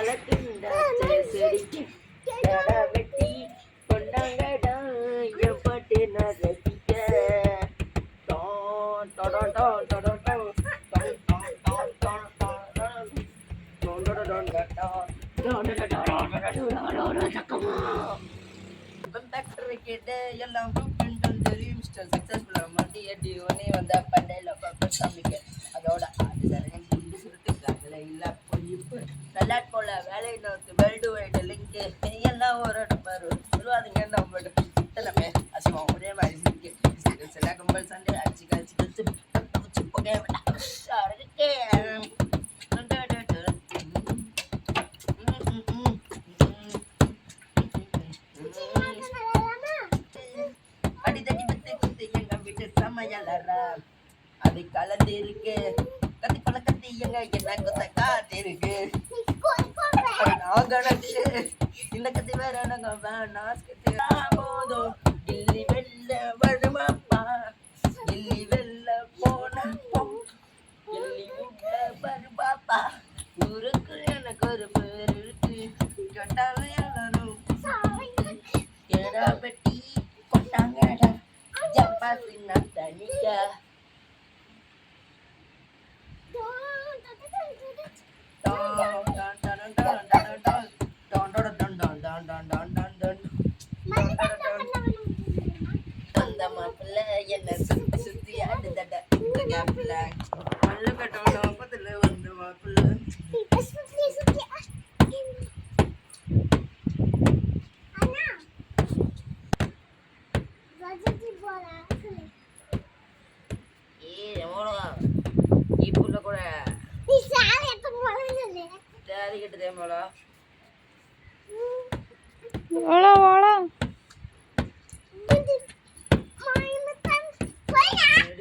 வளர்க்கின்ற செடிக்கு கடா வெட்டி கொண்டாங்கடா என் பாட்டு நான் ரசிக்க கேட்டு எல்லாம் தெரியும் மிஸ்டர் சக்சஸ்ஃபுல்லாக மாட்டி எட்டி ஒன்னே வந்த பண்டையில் சாமிக்கு அதோட அது சரணம் குண்டு சுருட்டுக்காங்கல இல்லை பொழிப்பு நல்லா போல வேலை நோக்கு வேர்ல்டு வைடு லிங்க்கு எல்லாம் ஒரு நம்பர் சொல்லுவாதுங்க நம்ம நம்ம அசுவம் ஒரே மாதிரி இருக்கு சில கும்பல் சண்டை அடிச்சு கழிச்சு கழிச்சு பூச்சி போக அது கலந்து இருக்கு கத்தி பழ கத்தி எங்க என்ன கொத்த காத்து இருக்கு இந்த கத்தி வேற போதும் கில்லி வெல்ல வருமாப்பா கில்லி வெல்ல போன கில்லி உள்ள வருமாப்பா ஊருக்கு எனக்கு ஒரு பேர் இருக்கு கேட்டாலும் எல்லாரும் கேடா பெட்டி கொட்டாங்கடா ஜப்பா சின்ன தனிக்கா அந்த மாப்பிள்ள என்ன சுத்தி சுத்தி ஆடுதட இந்த கேப்ல நல்ல கட்டோட பக்கத்துல வந்த மாப்பிள்ள இப்ப கூட கிட்டதே போல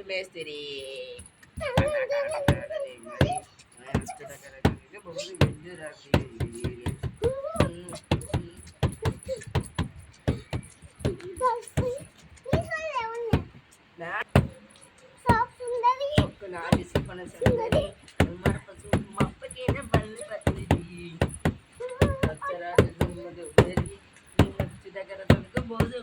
மேஸ்திரி போது